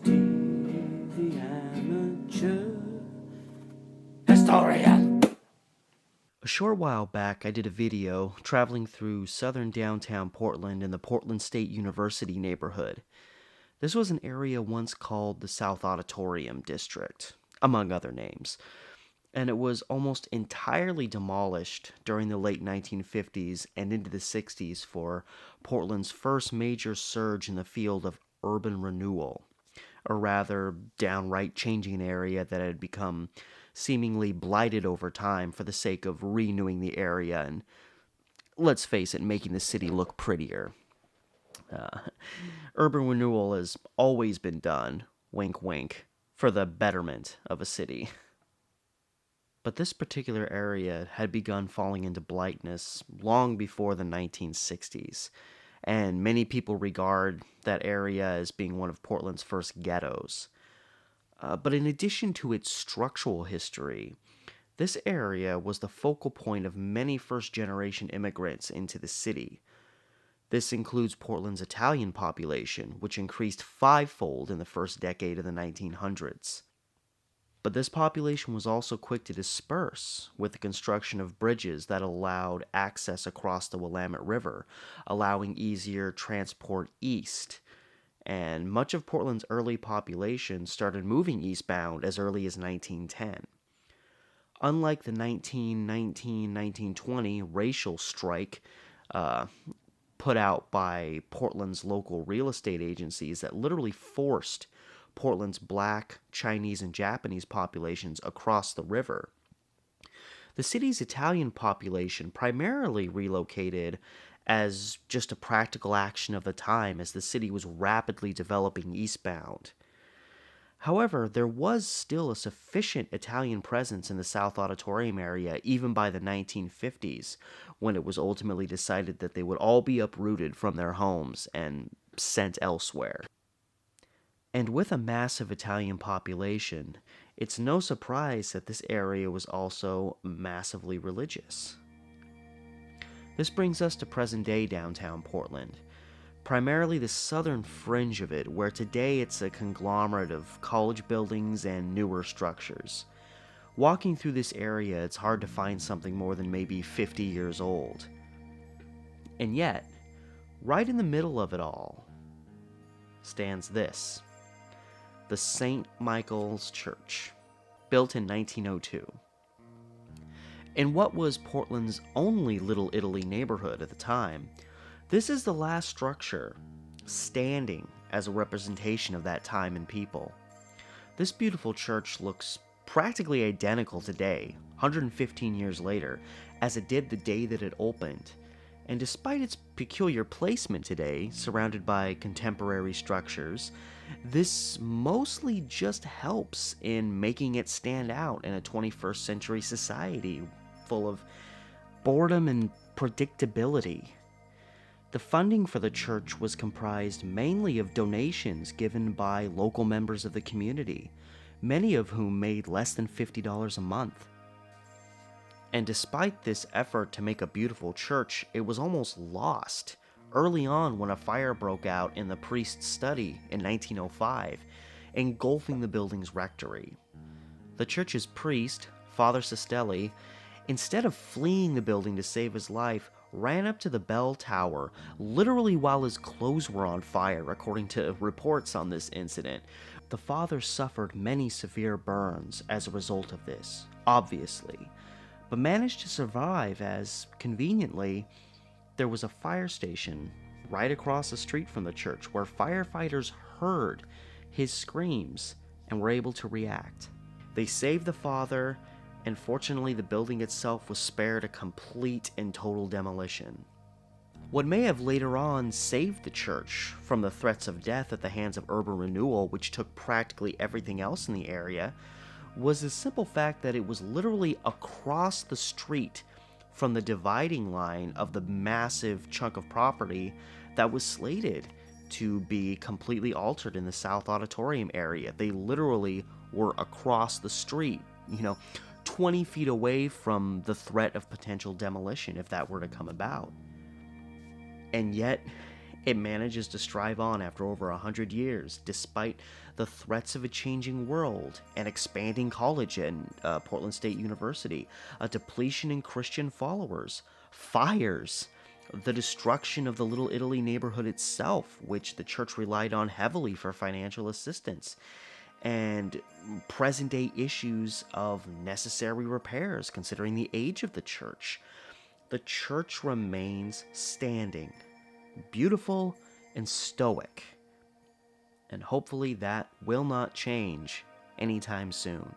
Steve the Amateur Historian. A short while back, I did a video traveling through southern downtown Portland in the Portland State University neighborhood. This was an area once called the South Auditorium District, among other names, and it was almost entirely demolished during the late 1950s and into the 60s for Portland's first major surge in the field of urban renewal, or rather, downright changing an area that had become seemingly blighted over time for the sake of renewing the area and, let's face it, making the city look prettier. Urban renewal has always been done, wink wink, for the betterment of a city. But this particular area had begun falling into blightness long before the 1960s, and many people regard that area as being one of Portland's first ghettos. But in addition to its structural history, this area was the focal point of many first-generation immigrants into the city. This includes Portland's Italian population, which increased fivefold in the first decade of the 1900s. But this population was also quick to disperse with the construction of bridges that allowed access across the Willamette River, allowing easier transport east. And much of Portland's early population started moving eastbound as early as 1910. Unlike the 1919-1920 racial strike put out by Portland's local real estate agencies that literally forced Portland's Black, Chinese, and Japanese populations across the river, the city's Italian population primarily relocated as just a practical action of the time as the city was rapidly developing eastbound. However, there was still a sufficient Italian presence in the South Auditorium area even by the 1950s, when it was ultimately decided that they would all be uprooted from their homes and sent elsewhere. And with a massive Italian population, it's no surprise that this area was also massively religious. This brings us to present-day downtown Portland, primarily the southern fringe of it, where today it's a conglomerate of college buildings and newer structures. Walking through this area, it's hard to find something more than maybe 50 years old. And yet, right in the middle of it all, stands this: the St. Michael's Church, built in 1902. In what was Portland's only Little Italy neighborhood at the time, this is the last structure standing as a representation of that time and people. This beautiful church looks practically identical today, 115 years later, as it did the day that it opened. And despite its peculiar placement today, surrounded by contemporary structures, this mostly just helps in making it stand out in a 21st century society full of boredom and predictability. The funding for the church was comprised mainly of donations given by local members of the community, many of whom made less than $50 a month. And despite this effort to make a beautiful church, it was almost lost early on when a fire broke out in the priest's study in 1905, engulfing the building's rectory. The church's priest, Father Sestelli, instead of fleeing the building to save his life, ran up to the bell tower, literally while his clothes were on fire, according to reports on this incident. The father suffered many severe burns as a result of this, obviously, but managed to survive as, conveniently, there was a fire station right across the street from the church where firefighters heard his screams and were able to react. They saved the father, and fortunately the building itself was spared a complete and total demolition. What may have later on saved the church from the threats of death at the hands of urban renewal, which took practically everything else in the area, was the simple fact that it was literally across the street from the dividing line of the massive chunk of property that was slated to be completely altered in the South Auditorium area. They literally were across the street, 20 feet away from the threat of potential demolition if that were to come about. And yet, It manages to strive on after over 100 years, despite the threats of a changing world, an expanding college in Portland State University, a depletion in Christian followers, fires, the destruction of the Little Italy neighborhood itself, which the church relied on heavily for financial assistance, and present day issues of necessary repairs considering the age of the church. The church remains standing, beautiful and stoic, and hopefully that will not change anytime soon.